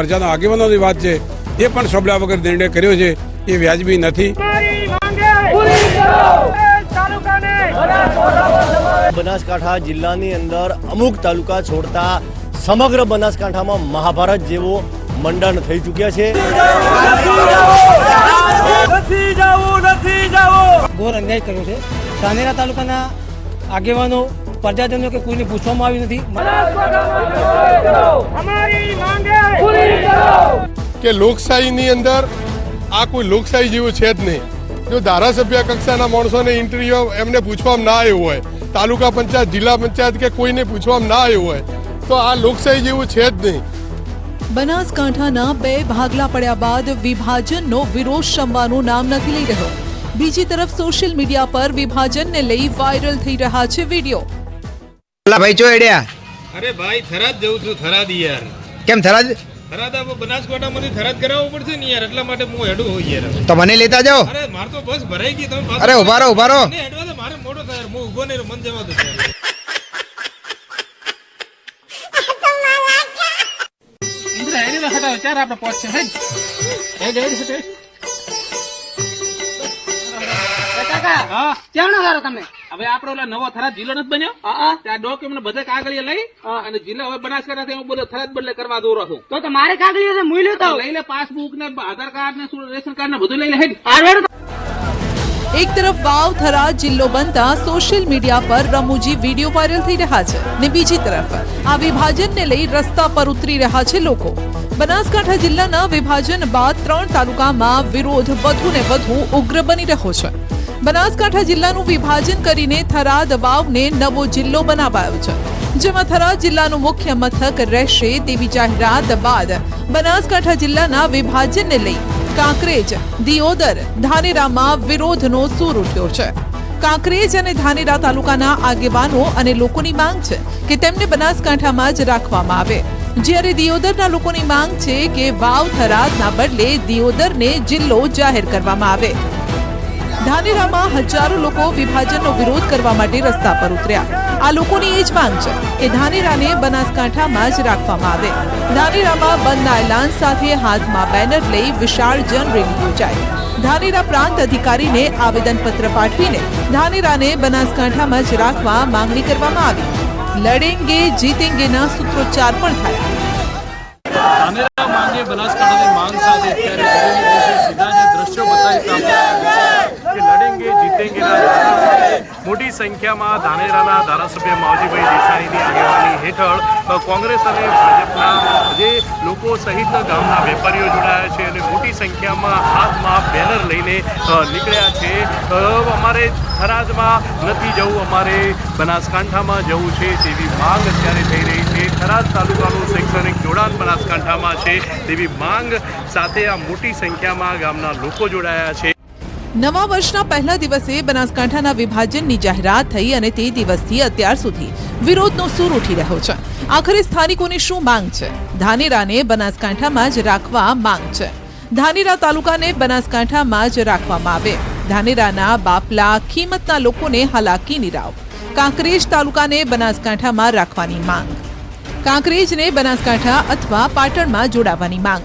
પ્રજાના આગેવાનોની વાત છે એ પણ સાંભળ્યા વગર નિર્ણય કર્યો છે એ વ્યાજબી નથી। બનાસકાંઠા જિલ્લાની અંદર અમુક તાલુકા છોડતા સમગ્ર બનાસકાંઠામાં મહાભારત જેવો મંડન થઈ ચૂક્યા છે। ઘોર અન્યાય કર્યો છે। ધાનેરા તાલુકાના આગેવાનો પ્રજાજનો કે કોઈને પૂછવામાં આવ્યું નથી। કે લોકશાહીની અંદર આ કોઈ લોકશાહી જેવું છે જ નહીં। જો ધારાસભ્ય કક્ષાના માણસોને ઇન્ટરવ્યુ એમને પૂછવામાં ના આવ્યું હોય, તાલુકા પંચાયત જિલ્લા પંચાયત કે કોઈને પૂછવામાં ના આવ્યું હોય તો આ લોકશાહી જેવું છે જ નહીં। બનાસકાંઠાના બે ભાગલા પડ્યા બાદ વિભાજનનો વિરોધ શમવાનું નામ નથી લઈ રહ્યો। બીજી તરફ સોશિયલ મીડિયા પર વિભાજનને લઈ વાયરલ થઈ રહ્યા છે વિડીયો। ભાઈ ચો એડ્યા? અરે ભાઈ થરાદ જઉં છું। થરાદ યાર કેમ થરાદ? થરાદ બનાસકાંઠામાંથી થરાદ કરાવવું પડશે ને યાર, એટલા માટે હું હેડું હોય યાર। તો મને લેતા જાઓ। અરે માર તો બસ ભરાઈ ગઈ। તમે અરે ઉભા રહો હેડવા તો મારે મોટો થાય, હું ઉભો નહીં મન જવા દો। હવે આપડે ઓલા નવો થરાદ જિલ્લો નથી બન્યો, ત્યાં ડોક્યુમેન્ટ બધા કાગળિયા લઈ અને જિલ્લો હવે બનાસકાંઠા હું બધો થરાદ બદલે કરવા દોરો છું। તો મારે કાગળિયા મુઈ લેતા લઈ લે, પાસબુક ને આધાર કાર્ડ ને રેશન કાર્ડ ને બધું લઈ લે। એક તરફ વાવ થરાદ જિલ્લો બનતા સોશિયલ મીડિયા પર રમૂજી વિડીયો વાયરલ થઈ રહ્યા છે ને બીજી તરફ આ વિભાજનને લઈ રસ્તા પર ઉતરી રહ્યા છે લોકો। બનાસકાંઠા જિલ્લાના વિભાજન બાદ 3 તાલુકામાં વિરોધ વધુ ને વધુ ઉગ્ર બની રહ્યો છે। બનાસકાંઠા જિલ્લાનું વિભાજન કરીને થરાદ વાવને નવો જિલ્લો બનાવાયો છે, જેમાં થરાદ જિલ્લાનું મુખ્ય મથક રહેશે તેવી જાહેરાત બાદ બનાસકાંઠા જિલ્લાના વિભાજનને લઈ કાંકરેજ, દિયોદર, ધાનેરામાં વિરોધનો સૂર ઉઠ્યો છે। કાંકરેજ અને ધાનેરા તાલુકાના આગેવાનો અને લોકોની માંગ છે કે તેમને બનાસકાંઠામાં જ રાખવામાં આવે, જ્યારે દિયોદરના લોકોની માંગ છે કે વાવ થરાદના બદલે દિયોદરને જિલ્લો જાહેર કરવામાં આવે। ધાનેરામાં હજારો લોકો વિભાજનનો વિરોધ કરવા માટે રસ્તા પર ઉતર્યા। આ લોકોની એ જ માંગ છે કે ધાનેરાને બનાસકાંઠામાં જ રાખવામાં આવે। ધાનેરામાં બંધના એલાન સાથે હાથમાં બેનર લઈ વિશાળ જનરેલી યોજાઈ। ધાનેરા પ્રાંત અધિકારીને આવેદનપત્ર પાઠવીને ધાનેરાને બનાસકાંઠામાં જ રાખવા માંગણી કરવામાં આવી। લડેંગે જીતેંગેના સૂત્રોચ્ચાર પણ થયા। ધાનેરા માંગે બનાસકાંઠાની માંગ સાથે અત્યારે સીધા જે દ્રશ્યો બતાવી સામે કે લડેંગે જીતેંગે મોટી સંખ્યામાં ધાનેરાના ધારાસભ્ય માવજીભાઈ દેસાઈની આગેવાની હેઠળ કોંગ્રેસ અને ભાજપના જે લોકો સહિત ગામના વેપારીઓ જોડાયા છે અને મોટી સંખ્યામાં હાથમાં બેનર લઈને નીકળ્યા છે। અમારે થરાદમાં નથી જવું, અમારે બનાસકાંઠામાં જવું છે તેવી માંગ અત્યારે થઈ રહી છે। થરાદ તાલુકાનું શૈક્ષણિક જોડાણ બનાસકાંઠામાં છે તેવી માંગ સાથે આ મોટી સંખ્યામાં ગામના લોકો જોડાયા છે। નવા વર્ષના પહેલા દિવસે બનાસકાંઠાના વિભાજનની જાહેરાત થઈ અને તે દિવસથી અત્યાર સુધી વિરોધનો સૂર ઉઠી રહ્યો છે। આખરે સ્થાનિકોની શું માંગ છે? ધાનેરાને બનાસકાંઠામાં જ રાખવા માંગ છે। ધાનેરા તાલુકાને બનાસકાંઠામાં જ રાખવામાં આવે। ધાનેરાના બાપલા કિંમતના લોકોને હાલાકીની રાવ। કાંકરેજ તાલુકાને બનાસકાંઠામાં રાખવાની માંગ। કાંકરેજને બનાસકાંઠા અથવા પાટણમાં જોડાવાની માંગ।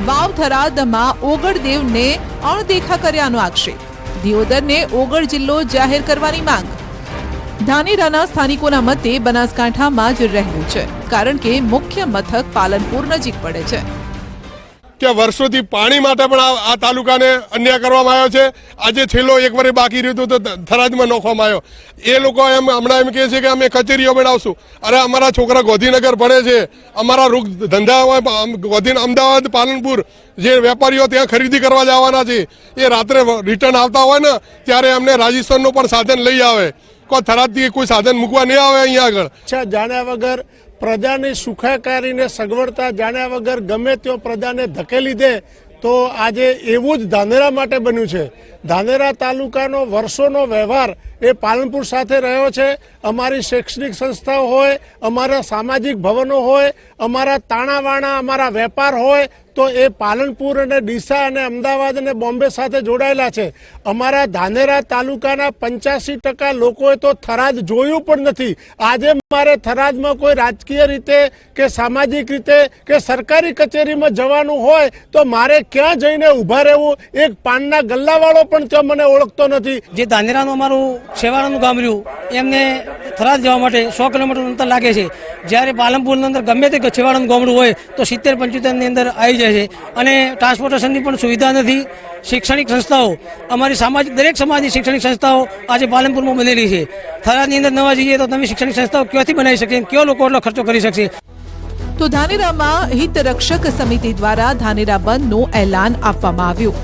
વાવ થરાદમાં ઓગળદેવને અણદેખા કર્યાનો આક્ષેપ। દિયોદરને ઓગળ જિલ્લો જાહેર કરવાની માંગ। ધાનેરાના સ્થાનિકોના મતે બનાસકાંઠામાં જ રહેવું છે, કારણ કે મુખ્ય મથક પાલનપુર નજીક પડે છે। કે વર્ષોથી પાણી માટે પણ આ તાલુકાને અન્યાય કરવામાં આવ્યો છે। આજે છેલ્લો 1 વર્ષ બાકી રહ્યું તો થરાદમાં નોખવામાં આવ્યો। એ લોકો હમણાં એમ કહે છે કે અમે કચેરીઓ બનાવશું। અરે અમારા છોકરા ગોધીનગર ભણે છે, અમારા રૂપ ધંધા હોય અમદાવાદ, પાલનપુર જે વેપારીઓ ત્યાં ખરીદી કરવા જવાના છે એ રાત્રે રિટર્ન આવતા હોય ને ત્યારે અમને રાજસ્થાનનું પણ સાધન લઈ આવે। કોઈ થરાદથી કોઈ સાધન મૂકવા નહીં આવે અહીંયા આગળ। જાણ્યા વગર પ્રજાની સુખાકારીને સગવડતા જાણ્યા વગર ગમે તેઓ પ્રજાને ધકેલી દે તો આજે એવું જ ધાનેરા માટે બન્યું છે। ધાનેરા તાલુકાનો વર્ષોનો વ્યવહાર એ પાલનપુર સાથે રહ્યો છે. અમારી શૈક્ષણિક સંસ્થાઓ હોય, અમારા સામાજિક ભવનો હોય, અમારા તાણાવાણા, અમારા વેપાર હોય તો એ પાલનપુર અને ડીસા અને અમદાવાદ અને બોમ્બે સાથે જોડાયેલા છે. અમારા ધાનેરા તાલુકાના 85% લોકોએ તો થરાદ જોયું પણ નથી. આજે મારે થરાદમાં કોઈ રાજકીય રીતે કે સામાજિક રીતે કે સરકારી કચેરીમાં જવાનું હોય તો મારે ક્યાં જઈને ઊભા રહેવું? એક પાનના ગલ્લાવાળો પણ ત્યાં મને ઓળખતો નથી. જે ધાનેરાનું અમારું છેવાડાનું ગામ રહ્યું એમને થરાદ જવા માટે 100 કિલોમીટર અંતર લાગે છે. જ્યારે પાલનપુરની અંદર ગમે તે છેવાડાનું ગામડું હોય તો 70-75ની અંદર આવી જાય છે. અને ટ્રાન્સપોર્ટેશનની પણ સુવિધા નથી. શૈક્ષણિક સંસ્થાઓ, અમારી દરેક સમાજની શૈક્ષણિક સંસ્થાઓ આજે પાલનપુરમાં બનેલી છે. થરાદની અંદર નવા જઈએ તો તમે શૈક્ષણિક સંસ્થાઓ ક્યાંથી બનાવી શકીએ? કયો લોકો એટલો ખર્ચો કરી શકશે? તો ધાનેરામાં હિત રક્ષક સમિતિ દ્વારા ધાનેરા બંધનું એલાન આપવામાં આવ્યું,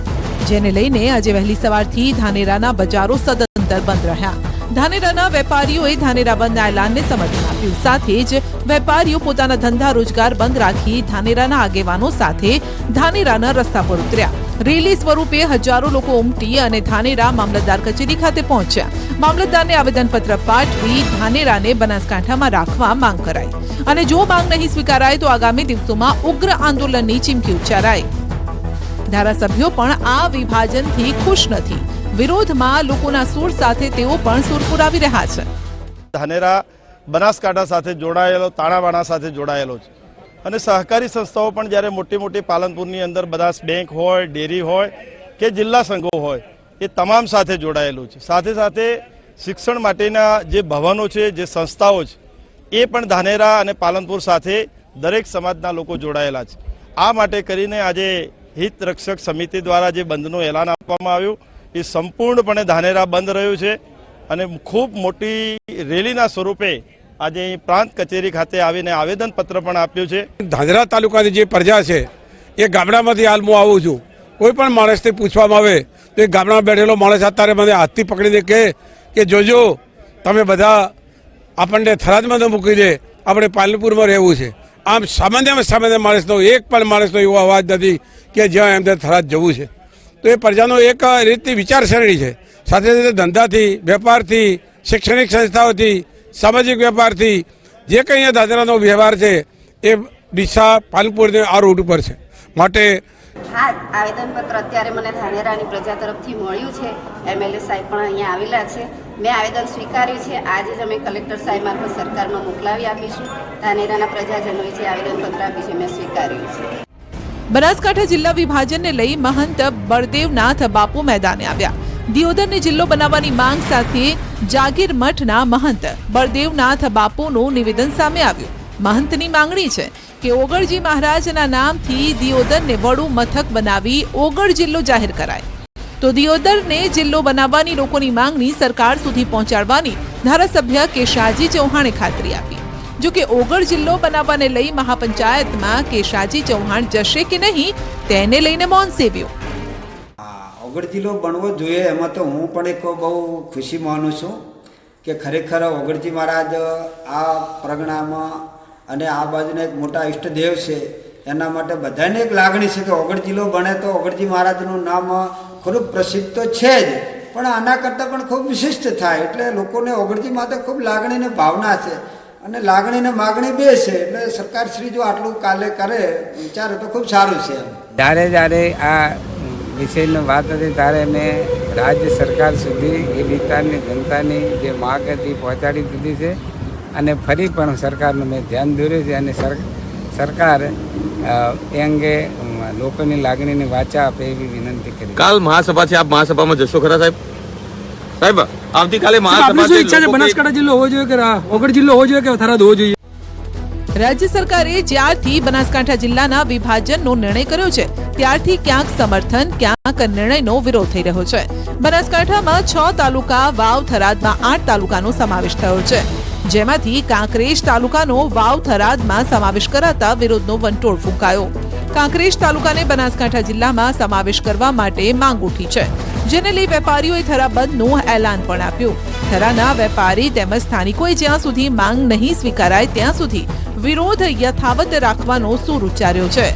જેને લઈને આજે વહેલી સવારથી ધાનેરાના બજારો સદંતર બંધ રહ્યા. ધાનેરાના વેપારીઓએ ધાનેરા બંધના એલાનને સમર્થન આપ્યું. સાથે જ વેપારીઓ પોતાના ધંધા રોજગાર બંધ રાખી ધાનેરાના આગેવાનો સાથે ધાનેરાના રસ્તા પર ઉતર્યા. રેલી સ્વરૂપે હજારો લોકો ઉમટી અને ધાનેરા મામલતદાર કચેરી ખાતે પહોંચ્યા. મામલતદારને આવેદનપત્ર પાઠવી ધાનેરાને બનાસકાંઠામાં રાખવા માંગ કરાઈ અને જો માંગ નહીં સ્વીકારાય તો આગામી દિવસોમાં ઉગ્ર આંદોલનની ચીમકી ઉચ્ચારાઈ. ધારાસભ્યો પણ આ વિભાજનથી ખુશ નથી. વિરોધમાં લોકોના સૂર સાથે તેઓ પણ સૂર પુરાવી રહ્યા છે. ધાનેરા બનાસકાંઠા સાથે જોડાયેલો, તાણાવાણા સાથે જોડાયેલો છે અને સહકારી સંસ્થાઓ પણ જ્યારે મોટી મોટી પાલનપુરની અંદર બનાસ બેંક હોય, ડેરી હોય કે જિલ્લા સંઘો હોય એ તમામ સાથે જોડાયેલું છે. સાથે સાથે શિક્ષણ માટેના જે ભવનો છે, જે સંસ્થાઓ છે એ પણ ધાનેરા અને પાલનપુર સાથે દરેક સમાજના લોકો જોડાયેલા છે. આ માટે કરીને આજે હિત રક્ષક સમિતિ દ્વારા જે બંધનું એલાન આપવામાં આવ્યું એ સંપૂર્ણપણે ધાનેરા બંધ રહ્યું છે અને ખૂબ મોટી રેલીના સ્વરૂપે આજે અહીં પ્રાંત કચેરી ખાતે આવીને આવેદનપત્ર પણ આપ્યું છે. ધાનેરા તાલુકાની જે પ્રજા છે એ ગામડામાંથી હાલ હું આવું છું. કોઈ પણ માણસને પૂછવામાં આવે તો એ ગામડામાં બેઠેલો માણસ અત્યારે મને હાથથી પકડીને કહે કે જોજો તમે બધા આપણને થરાદમાં ન મૂકી દે, આપણે પાલનપુરમાં રહેવું છે. આમ સામાન્ય માણસનો એક પણ માણસનો એવો અવાજ નથી કે જ્યાં એમને થરાદ જવું છે. તો એ પ્રજાનો એક રીતની વિચારસરણી છે. સાથે સાથે ધંધાથી, વેપારથી, શૈક્ષણિક સંસ્થાઓથી, સામાજિક વેપારથી જે કંઈ અહીંયા ધાનેરાનો વ્યવહાર છે એ ડીસા પાલનપુરને આ રૂટ ઉપર છે. માટે હા, આવેદનપત્ર અત્યારે મને ધાનેરાની પ્રજા તરફથી મળ્યું છે. MLA સાહેબ પણ અહીંયા આવેલા છે. મેં આવેદન સ્વીકાર્યું છે. આજે જ અમે કલેક્ટર સાહેબ મારફત સરકારમાં મોકલાવી આપીશું. ધાનેરાના પ્રજાજનોએ જે આવેદનપત્ર આપ્યું છે મેં સ્વીકાર્યું છે. બનાસકાંઠા જિલ્લા વિભાજનને લઈ મહંત બળદેવનાથ બાપુ મેદાને આવ્યા. દિયોદરને જિલ્લો બનાવવાની માંગ સાથે જાગીર મઠના મહંત બળદેવનાથ બાપુનું નિવેદન સામે આવ્યું. મહંતની માંગણી છે કે ઓગળજી મહારાજના નામથી દિયોદરને વડુ મથક બનાવી ઓગળ જિલ્લો જાહેર કરાય. તો દિયોદરને જિલ્લો બનાવવાની લોકોની માંગણી સરકાર સુધી પહોંચાડવાની ધારાસભ્ય કેશાજી ચૌહાણે ખાતરી આપી. જો કે ઓગળ જિલ્લો બનાવવાને લઈ મહાપંચાયતમાં કેશાજી ચૌહાણ જશે કે નહીં તેને લઈને મૌન સેવ્યું. ઓગળ જિલ્લો બનવો જોઈએ એમાં તો હું પણ એક બહુ ખુશી માનું છું કે ખરેખર ઓગળજી મહારાજ આ પ્રગણામાં અને આ બાજુના એક મોટા ઈષ્ટદેવ છે. એના માટે બધાને એક લાગણી છે કે ઓગળ જિલ્લો બને તો ઓગળજી મહારાજનું નામ ખૂબ પ્રસિદ્ધ તો છે જ, પણ આના કરતાં પણ ખૂબ વિશિષ્ટ થાય. એટલે લોકોને ઓગળજી માટે ખૂબ લાગણી અને ભાવના છે અને લાગણી ને માગણી બે છે. એટલે સરકાર શ્રી જો આટલું કાલે કરે વિચારે તો ખૂબ સારું છે. જ્યારે આ વિષયની વાત હતી ત્યારે મેં રાજ્ય સરકાર સુધી એ વિસ્તારની જનતાની જે માગ હતી પહોંચાડી દીધી છે અને ફરી પણ સરકારનું મેં ધ્યાન દોર્યું છે અને સરકાર એ અંગે લોકોની લાગણીની વાચા આપે એવી વિનંતી કરી. કાલ મહાસભા છે, આપ મહાસભામાં જશો ખરા સાહેબ? સાહેબ આવતીકાલે મહાસભા છે. બનાસકાંઠા જિલ્લો હોવો જોઈએ કે ઓગળ જિલ્લો હોવો જોઈએ કે થરાદ હોવો જોઈએ? રાજ્ય સરકારે જ્યારથી બનાસકાંઠા જિલ્લાના વિભાજનનો નિર્ણય કર્યો છે ત્યારથી ક્યાંક સમર્થન, ક્યાંક નિર્ણયનો વિરોધ થઈ રહ્યો છે. બનાસકાંઠામાં 6 તાલુકા, વાવ, થરાદમાં 8 તાલુકાનો સમાવેશ થયો છે, જેમાંથી કાંકરેજ તાલુકાનો વાવ, થરાદમાં સમાવેશ કરાતા વિરોધનો વંટોળ ફૂંકાયો. કાંકરેજ તાલુકાને બનાસકાંઠા જિલ્લામાં સમાવેશ કરવા માટે માંગ ઉઠી છે, જેને લઈ વેપારીઓએ થરા બંધનું એલાન પણ આપ્યું. થરાના વેપારી તેમજ સ્થાનિકોએ જ્યાં સુધી માંગ નહીં સ્વીકારાય ત્યાં સુધી વિરોધ યથાવત રાખવાનો સૂર ઉચ્ચાર્યો છે.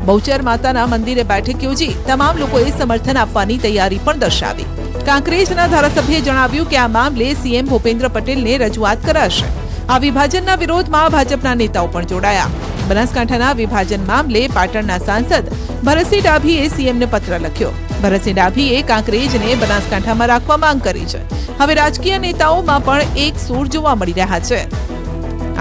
બહુચર માતાના મંદિરે બેઠક યોજી તમામ લોકોએ સમર્થન આપવાની તૈયારી પણ દર્શાવી. કાંકરેજના ધારાસભ્યએ જણાવ્યું કે આ મામલે સીએમ ભૂપેન્દ્ર પટેલને રજૂઆત કરાશે. આ વિભાજનના વિરોધમાં ભાજપના નેતાઓ પણ જોડાયા. બનાસકાંઠાના વિભાજન મામલે પાટણના સાંસદ ભરતસિંહ ડાભીએ સીએમને પત્ર લખ્યો. ભરતસિંહ ડાભીએ કાંકરેજને બનાસકાંઠામાં રાખવા માંગ કરી છે. હવે રાજકીય નેતાઓમાં પણ એક સૂર જોવા મળી રહ્યા છે.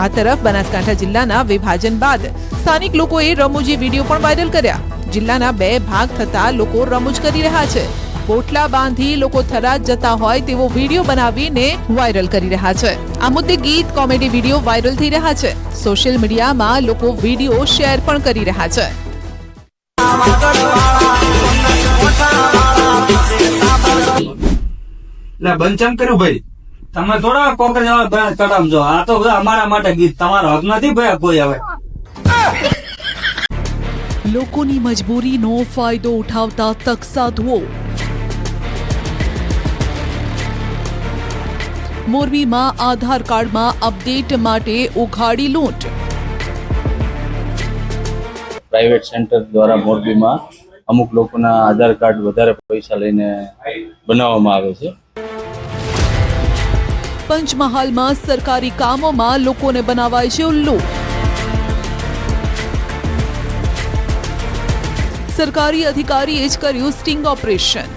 આ તરફ બનાસકાંઠા જિલ્લાના વિભાજન બાદ સ્થાનિક લોકોએ રમૂજી વિડીયો પણ વાયરલ કર્યા. જિલ્લાના 2 ભાગ થતા લોકો રમૂજ કરી રહ્યા છે. પોટલા બાંધી લોકો થરાદ જતા હોય તેવો વિડીયો બનાવીને વાયરલ કરી રહ્યા છે. આ મુદ્દે ગીત કોમેડી વિડીયો વાયરલ થઈ રહ્યા છે. સોશિયલ મીડિયામાં લોકો વિડીયો શેર પણ કરી રહ્યા છે. બંચમ કર્યું ભાઈ, તમે થોડા કોકરેજ ચડાવજો. આ તો અમારા માટે ગીત, તમારો હક નથી ભાઈ કોઈ. હવે લોકોની મજબૂરીનો ફાયદો ઉઠાવતા તક સાધુઓ. મોરબીમાં આધાર કાર્ડમાં અપડેટ માટે ઉઘાડી લૂંટ. પ્રાઇવેટ સેન્ટર દ્વારા મોરબીમાં અમુક લોકોના આધાર કાર્ડ વધારે પૈસા લઈને બનાવવામાં આવે છે. પંચમહાલમાં સરકારી કામોમાં લોકોને બનાવાય છે ઉલ્લુ. સરકારી અધિકારીએ જ કર્યું સ્ટિંગ ઓપरेशन.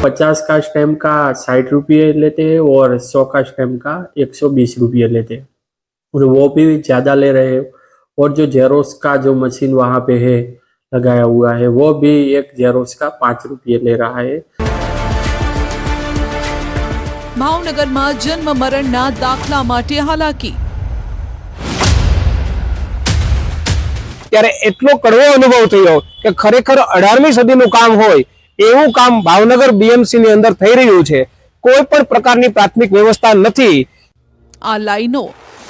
50 का स्टैम्प का 60 रुपये लेते हैं और 100 का स्टैम्प का 120 रुपये लेते हैं, और वो भी ज़्यादा ले रहे हैं. और जो जेरोक्स का जो मशीन वहाँ पे है लगाया हुआ है, वो भी एक जेरोक्स का 5 रुपये ले रहा है. ભાવનગરમાં જન્મ મરણના દાખલા માટે હાલાકી. ત્યારે એટલો કડવો અનુભવ થયો કે ખરેખર 18મી સદીનું કામ હોય એવું કામ ભાવનગર બીએમસી ની અંદર થઈ રહ્યું છે. કોઈ પણ પ્રકારની પ્રાથમિક વ્યવસ્થા નથી. આ લાઈનો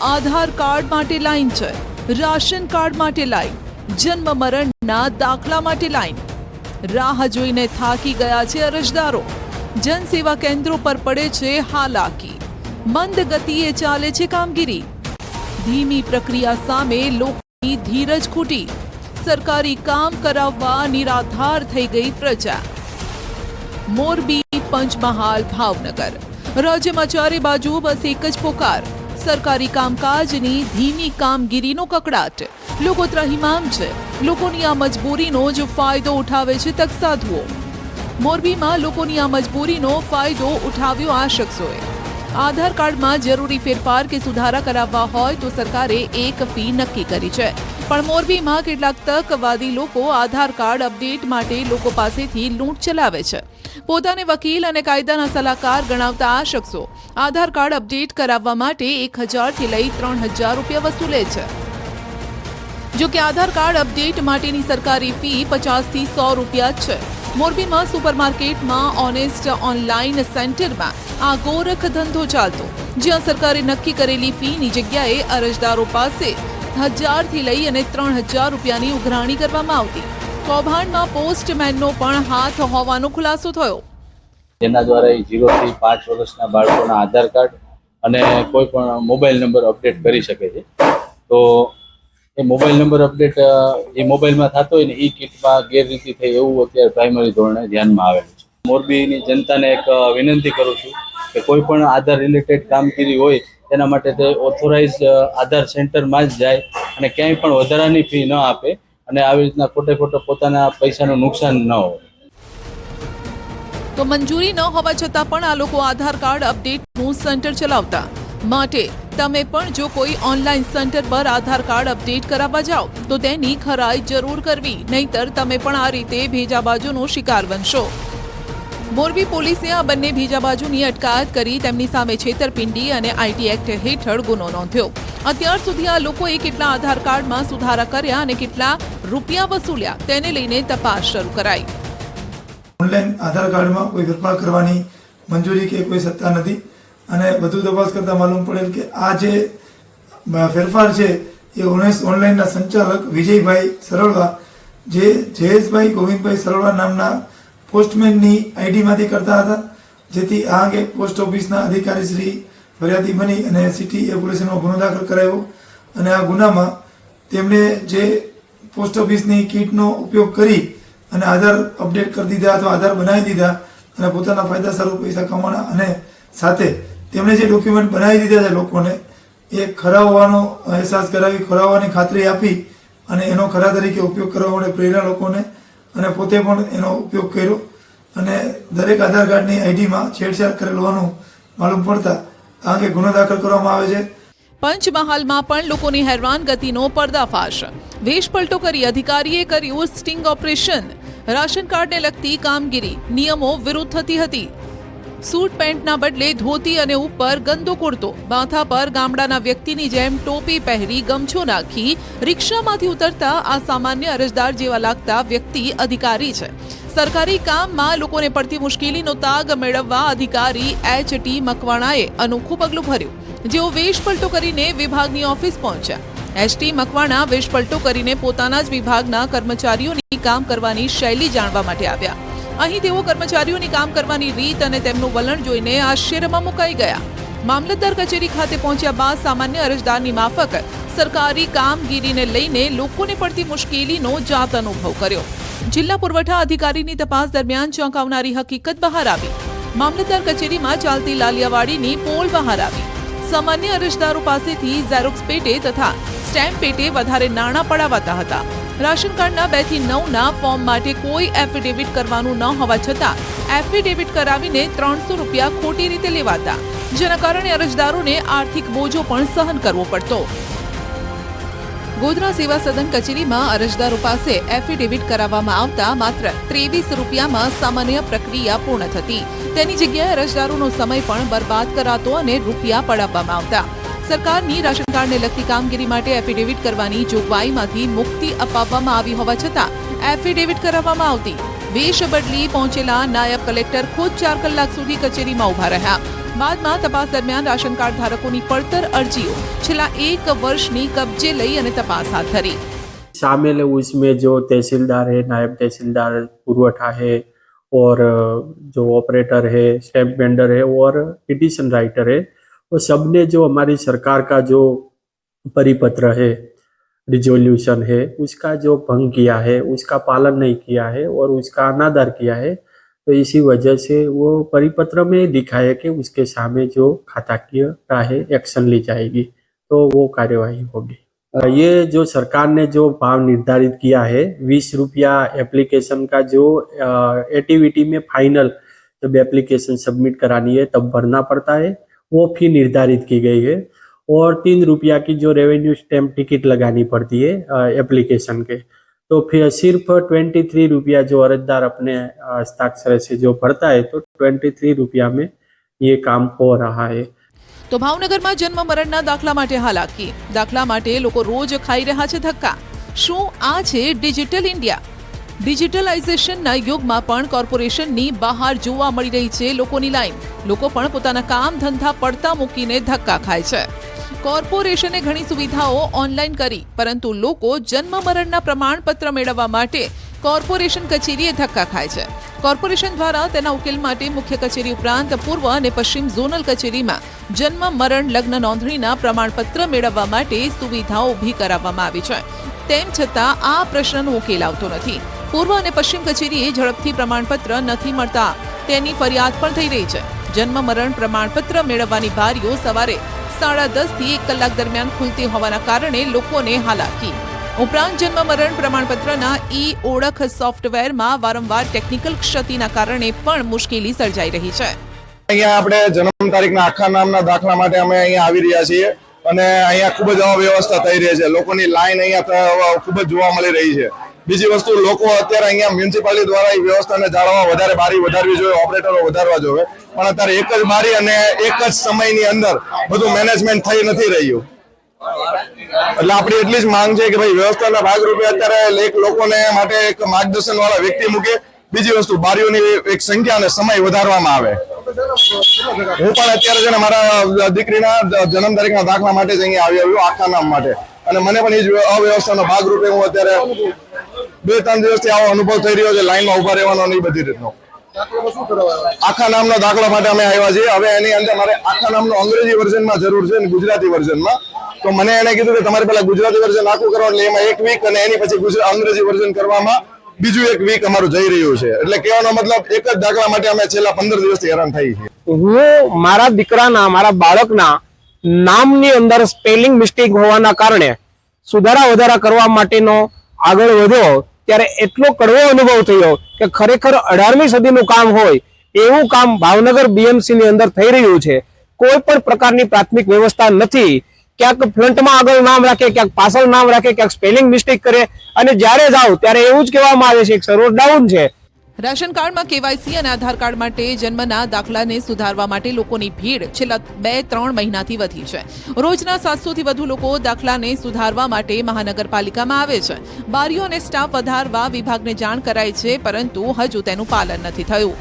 આધાર કાર્ડ માટે લાઈન છે, રાશન કાર્ડ માટે લાઈન, જન્મ મરણના દાખલા માટે લાઈન. રાહ જોઈને થાકી ગયા છે અરજદારો. જનસેવા કેન્દ્રો પર પડે છે હાલાકી. મંદ ગતિએ ચાલે છે કામગીરી. ધીમી પ્રક્રિયા સામે લોકોની ધીરજ ખૂટી. સરકારી કામ કરાવવા નિરાધાર થઈ ગઈ પ્રજા. મોરબી, પંચમહાલ, ભાવનગર રાજ્યમાં ચારે બાજુ બસ એક જ પોકાર. સરકારી કામકાજની ધીમી કામગીરીનો કકડાટ. લોકો ત્રાહિમામ છે. લોકોની આ મજબૂરીનો જ ફાયદો ઉઠાવે છે તક સાધુઓ. મોરબીમાં લોકોની આ મજબૂરીનો ફાયદો ઉઠાવ્યો આ શખ્સોએ. આધાર કાર્ડમાં જરૂરી ફેરફાર કે સુધારા કરાવવા હોય તો સરકારે એક ફી નક્કી કરી છે. પણ મોરબીમાં કેટલાક તકવાદી લોકો આધાર કાર્ડ અપડેટ માટે લોકો પાસેથી લૂંટ ચલાવે છે. પોતાને વકીલ અને કાયદાના સલાહકાર ગણાવતા આ શખ્સો આધાર કાર્ડ અપડેટ કરાવવા માટે 1000 થી લઈ 3000 રૂપિયા વસૂલે છે. જો કે આધાર કાર્ડ અપડેટ માટેની સરકારી ફી 50 થી 100 રૂપિયા છે. મોરબીમાં સુપરમાર્કેટમાં ઓનેસ્ટ ઓનલાઈન સેન્ટરમાં આ ગોરખ ધંધો ચાલતો, જ્યાં સરકારે નક્કી કરેલી ફીની જગ્યાએ અરજદારો પાસે 1000 થી લઈ અને 3000 રૂપિયાની ઉઘરાણી કરવામાં આવતી. કૌભાંડમાં પોસ્ટમેનનો પણ હાથ હોવાનો ખુલાસો થયો. જેના દ્વારા 0 થી 5 વર્ષના બાળકોના આધાર કાર્ડ અને કોઈ પણ મોબાઈલ નંબર અપડેટ કરી શકે છે. તો એ મોબાઈલ નંબર અપડેટ એ મોબાઈલમાં થતો હોય ને એ કિટમાં ગેરરીતિ થઈ એવું અત્યારે પ્રાઇમરી ધોરણે ધ્યાનમાં આવેલું છે. મોરબીની જનતાને એક વિનંતી કરું છું કે કોઈ પણ આધાર રિલેટેડ કામગીરી હોય તેના માટે તે ઓથોરાઇઝ આધાર સેન્ટરમાં જ જાય અને ક્યાંય પણ વધારાની ફી ન આપે અને આવી રીતના ખોટે પોતાના પૈસાનું નુકસાન ન હોય. તો મંજૂરી ન હોવા છતાં પણ આ લોકો આધાર કાર્ડ અપડેટનું સેન્ટર ચલાવતા. માટે તમે પણ જો કોઈ ઓનલાઈન સેન્ટર પર આધાર કાર્ડ અપડેટ કરાવવા જાઓ તો તેની ખરાઈ જરૂર કરવી, નહીતર તમે પણ આ રીતે ભેજાબાજુનો શિકાર બનશો. મોરબી પોલીસે આ બંને ભેજાબાજુની અટકાયત કરી તેમની સામે છેતરપિંડી અને આઈટી એક્ટ હેઠળ ગુનો નોંધ્યો. અત્યાર સુધી આ લોકોએ કેટલા આધાર કાર્ડમાં સુધારા કર્યા અને કેટલા રૂપિયા વસૂલ્યા તેને લઈને તપાસ શરૂ કરાઈ. ઓનલાઈન આધાર કાર્ડમાં કોઈ ફેરફાર કરવાની મંજૂરી કે કોઈ સત્તા નથી અને વધુ તપાસ કરતા માલુમ પડેલ કે આ જે ફેરફાર છે એ ઓનલાઈનના સંચાલક વિજયભાઈ સરળવા જે જયેશભાઈ ગોવિંદભાઈ સરળવા નામના પોસ્ટમેનની આઈડીમાંથી કરતા હતા, જેથી આ અંગે પોસ્ટ ઓફિસના અધિકારી શ્રી ફરિયાદી બની અને સિટી પોલીસનો ગુનો દાખલ કરાયો અને આ ગુનામાં તેમણે જે પોસ્ટ ઓફિસની કીટનો ઉપયોગ કરી અને આધાર અપડેટ કરી દીધા અથવા આધાર બનાવી દીધા અને પોતાના ફાયદા સ્વરૂપ પૈસા કમાણા અને સાથે તેમણે જે ડોક્યુમેન્ટ બનાવી દીધા છે લોકોને એ ખરા હોવાનો અહેસાસ કરાવી, ખરા હોવાની ખાતરી આપી અને એનો ખરા તરીકે ઉપયોગ કરવા માટે પ્રેરણા લોકોને અને પોતે પણ એનો ઉપયોગ કર્યો અને દરેક આધાર કાર્ડની આઈડીમાં છેડછાડ કરેલ હોવાનું માલુમ પડતા આ અંગે ગુનો દાખલ કરવામાં આવે છે. પંચમહાલમાં પણ લોકોની હેરાનગતિનો પર્દાફાશ. વેશપલટો કરી અધિકારીએ કર્યું સ્ટિંગ ઓપરેશન. રાશન કાર્ડને લગતી કામગીરી નિયમો વિરુદ્ધ થતી હતી. સૂટ પેન્ટના બદલે ધોતી અને ઉપર ગંદો કુર્તો, માથા પર ગામડાના વ્યક્તિની જેમ ટોપી પહેરી ગમછો નાખી રિક્ષામાંથી ઉતરતા આ સામાન્ય અરજદાર જેવા લાગતા વ્યક્તિ અધિકારી છે. સરકારી કામમાં લોકોને પડતી મુશ્કેલીનો તાગ મેળવવા અધિકારી એચ.ટી. મકવાણાએ અનોખું પગલું ભર્યું. જેઓ વેશપલટો કરીને વિભાગની ઓફિસ પહોંચ્યા. એચ.ટી. મકવાણા વેશપલટો કરીને પોતાના જ વિભાગના કર્મચારીઓની કામ કરવાની શૈલી જાણવા માટે આવ્યા. અહીં તેઓ કર્મચારીઓની કામ કરવાની રીત અને તેમનું વલણ જોઈને આશ્ચર્યમાં મુકાઈ ગયા. મામલતદાર કચેરી ખાતે પહોંચ્યા બાદ સામાન્ય અરજદારની માફક સરકારી કામગીરીને લઈને લોકોને પડતી મુશ્કેલીનો જાત અનુભવ કર્યો. જિલ્લા પુરવઠા અધિકારીની તપાસ દરમિયાન ચોંકાવનારી હકીકત બહાર આવી. મામલતદાર કચેરીમાં ચાલતી લાલિયાવાડીની પોલ બહાર આવી. સામાન્ય અરજદારો પાસેથી ઝેરોક્સ પેટે તથા સ્ટેમ્પ પેટે વધારે નાણાં પડાવાતા હતા. રાશન કાર્ડના 2 થી 9ના ફોર્મ માટે કોઈ એફિડેવિટ કરવાનું ન હોવા છતાં એફિડેવિટ કરાવીને 300 રૂપિયા ખોટી રીતે લેવાતા, જેના કારણે અરજદારોને આર્થિક બોજો પણ સહન કરવો પડતો. ગોધરા સેવા સદન કચેરીમાં અરજદારો પાસે એફિડેવિટ કરાવવામાં આવતા માત્ર 23 રૂપિયામાં સામાન્ય પ્રક્રિયા પૂર્ણ થતી. તેની જગ્યાએ અરજદારોનો સમય પણ બરબાદ કરાતો અને રૂપિયા પડાવવામાં આવતા. સરકારની રાશન કાર્ડને લગતી કામગીરી માટે એફિડેવિટ કરવાની જોગવાઈમાંથી મુક્તિ અપાવવામાં આવી હોવા છતાં એફિડેવિટ કરાવવામાં આવતી. વેશ બદલી પહોંચેલા નાયબ કલેક્ટર ખુદ 4 કલાક સુધી કચેરીમાં ઉભા રહ્યા. બાદમાં તપાસ દરમિયાન રાશન કાર્ડ ધારકોની પડતર અરજીઓ છેલ્લા 1 વર્ષની કબજે લઈ અને તપાસ હાથ ધરી. शामिल है उसमें जो तहसीलदार है, नायब तहसीलदार, पुरवठा है और जो ऑपरेटर है, स्टैम्प वेंडर है और पिटीशन राइटर है, वो सब ने जो हमारी सरकार का जो परिपत्र है, रिजोल्यूशन है, उसका जो भंग किया है, उसका पालन नहीं किया है और उसका अनादर किया है, तो इसी वजह से वो परिपत्र में दिखा है कि उसके सामने जो खाताकीय है एक्शन ली जाएगी, तो वो कार्यवाही होगी. ये जो सरकार ने जो भाव निर्धारित किया है 20 रुपया एप्लीकेशन का, जो एक्टिविटी में फाइनल जब एप्लीकेशन सबमिट करानी है तब भरना पड़ता है, वो फी निर्धारित की गई है. और 3 रुपया की जो रेवेन्यू स्टैम्प टिकट लगानी पड़ती है एप्लीकेशन के, तो फिर सिर्फ 23 रुपया जो अर्जदार अपने हस्ताक्षर से जो भरता है, तो 23 रुपया में ये काम हो रहा है. તો ભાવનગરમાં જન્મ મરણના દાખલા માટે હાલાકી. દાખલા માટે લોકો રોજ ખાઈ રહ્યા છે ધક્કા. શું આ છે ડિજિટલ ઇન્ડિયા? ડિજિટલાઇઝેશનના યુગમાં પણ કોર્પોરેશનની બહાર જોવા મળી રહી છે લોકોની લાઈન. લોકો પણ પોતાના કામ ધંધા પડતા મૂકીને ધક્કા ખાય છે. કોર્પોરેશને ઘણી સુવિધાઓ ઓનલાઈન કરી, પરંતુ લોકો જન્મ મરણના પ્રમાણપત્ર મેળવવા માટે કોર્પોરેશન કચેરીએ ધક્કા ખાય છે. કોર્પોરેશન દ્વારા તેના ઉકેલ માટે મુખ્ય કચેરી ઉપરાંત પૂર્વ અને પશ્ચિમ ઝોનલ કચેરીમાં જન્મ મરણ લગ્ન નોંધણીના પ્રમાણપત્ર મેળવવા માટે સુવિધાઓ ઊભી કરાવવામાં આવી છે. તેમ છતાં આ પ્રશ્નનો ઉકેલ આવતો નથી. પૂર્વ અને પશ્ચિમ કચેરીએ ઝડપથી પ્રમાણપત્ર નથી મળતા તેની ફરિયાદ પણ થઈ રહી છે. જન્મ મરણ પ્રમાણપત્ર મેળવવાની બારીઓ સવારે 10:30 થી 1 કલાક દરમિયાન ખુલતી હોવાના કારણે લોકોને હાલાકી. ઉપરાંત જન્મ મરણ પ્રમાણપત્રના ઓળખ સોફ્ટવેરમાં વારંવાર ટેકનિકલ ક્ષતિના કારણે પણ મુશ્કેલી સર્જાઈ રહી છે. અહીંયા આપણે જન્મ તારીખના આખા નામના દાખલા માટે અમે અહીંયા આવી રહ્યા છીએ અને અહીંયા ખૂબ જ અવ્યવસ્થા થઈ રહી છે. લોકોની લાઈન અહીંયા ખૂબ જ જોવા મળી રહી છે. બીજી વસ્તુ, લોકો અત્યારે અહીંયા મ્યુનિસિપાલિટી દ્વારા એ વ્યવસ્થાને જાળવવા વધારે બારી વધારવી જોઈએ, ઓપરેટરો વધારવા જોઈએ, પણ અત્યારે એક જ બારી અને એક જ સમયની અંદર બધું મેનેજમેન્ટ થઈ નથી રહ્યું. એટલે આપણી એટલી જ માંગ છે કે ભાઈ વ્યવસ્થાના ભાગરૂપે અત્યારે એક લોકોને માટે એક માર્ગદર્શન વાળા વ્યક્તિ મૂકે. બીજી વસ્તુ, બારીઓની એક સંખ્યા અને સમય વધારવામાં આવે. હું પણ અત્યારે છે ને મારા દીકરીના જન્મ તારીખના દાખલા માટે જ અહીંયા આવ્યો આખા નામ માટે, અને મને પણ એ જ અવ્યવસ્થાનો ભાગરૂપે હું અત્યારે 2-3 દિવસથી આવો અનુભવ થઈ રહ્યો છે, લાઈનમાં ઉભા રહેવાનો અને એ બધી રીતનો. આખા નામનો દાખલા માટે અમે આવ્યા છીએ. હવે એની અંદર મારે આખા નામનો અંગ્રેજી વર્ઝનમાં જરૂર છે અને ગુજરાતી વર્ઝનમાં. તો મને એને કીધું કે તમારે પેલા ગુજરાતી વર્ઝન આખું કરો એટલે એમાં 1 વીક અને એની પછી અંગ્રેજી વર્ઝન કરવામાં બીજું 1 વીક અમારું જઈ રહ્યું છે. એટલે કહેવાનો મતલબ એક જ દાખલા માટે અમે છેલ્લા 15 દિવસથી હેરાન થઈ છીએ. હું મારા દીકરાના મારા બાળકના નામની અંદર સ્પેલિંગ મિસ્ટેક હોવાના કારણે સુધારા વધારા કરવા માટેનો આગળ વધ્યો ત્યારે એટલો કડવો અનુભવ થયો કે ખરેખર 18મી સદીનું કામ હોય એવું કામ ભાવનગર બીએમસી ની અંદર થઈ રહ્યું છે. કોઈ પણ પ્રકારની પ્રાથમિક વ્યવસ્થા નથી. ક્યાંક ફ્રન્ટમાં આગળ નામ રાખે, ક્યાંક પાછળ નામ રાખે, ક્યાંક સ્પેલિંગ મિસ્ટેક કરે અને જ્યારે જાઓ ત્યારે એવું જ કહેવામાં આવે છે કે સર્વર ડાઉન છે. રાશન કાર્ડમાં કેવાયસી અને આધાર કાર્ડ માટે જન્મના દાખલાને સુધારવા માટે લોકોની ભીડ છેલ્લા 2-3 મહિનાથી વધી છે. રોજના 700 થી વધુ લોકો દાખલાને સુધારવા માટે મહાનગરપાલિકામાં આવે છે. બારીઓ અને સ્ટાફ વધારવા વિભાગને જાણ કરાઈ છે, પરંતુ હજુ તેનું પાલન નથી થયું.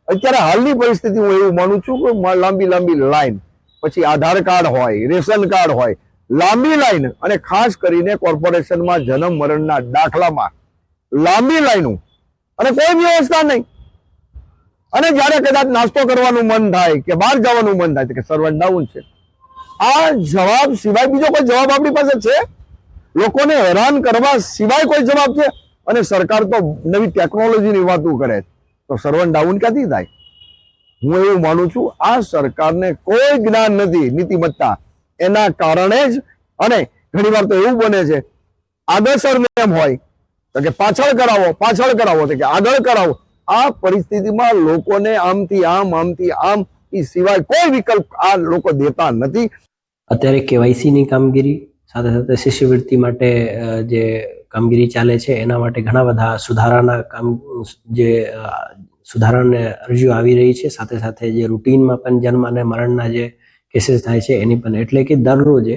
અત્યારે હાલની પરિસ્થિતિ હું એવું માનું છું કે લાંબી લાઈન, પછી આધાર કાર્ડ હોય, રેશન કાર્ડ હોય, લાંબી લાઈન, અને ખાસ કરીને કોર્પોરેશનમાં જન્મ મરણના દાખલામાં લાંબી લાઈનો અને કોઈ વ્યવસ્થા નહીં. અને જયારે કદાચ નાસ્તો કરવાનું મન થાય કે બહાર જવાનું મન થાય કે સર્વર ડાઉન છે. આ જવાબ સિવાય બીજો કોઈ જવાબ આપણી પાસે છે? લોકોને હેરાન કરવા સિવાય કોઈ જવાબ છે? અને સરકાર તો નવી ટેકનોલોજીની વાતો કરે તો સર્વર ડાઉન ક્યાંથી થાય? હું એવું માનું છું આ સરકારને કોઈ જ્ઞાન નથી, નીતિમત્તા. એના કારણે જ અને ઘણીવાર તો એવું બને છે આગળ સરનેમ હોય તો કે પાછળ કરાવો તો કે આગળ કરાવો. આ પરિસ્થિતિમાં લોકોને આમથી આમ એ સિવાય કોઈ વિકલ્પ આ લોકો દેતા નથી. અત્યારે કેવાયસીની કામગીરી સાથે સાથે શિષ્યવૃત્તિ માટે જે કામગીરી ચાલે છે એના માટે ઘણા બધા સુધારાને અરજીઓ આવી રહી છે. સાથે સાથે જે રૂટીનમાં પણ જન્મ અને મરણના જે કેસીસ થાય છે એની પણ, એટલે કે દરરોજે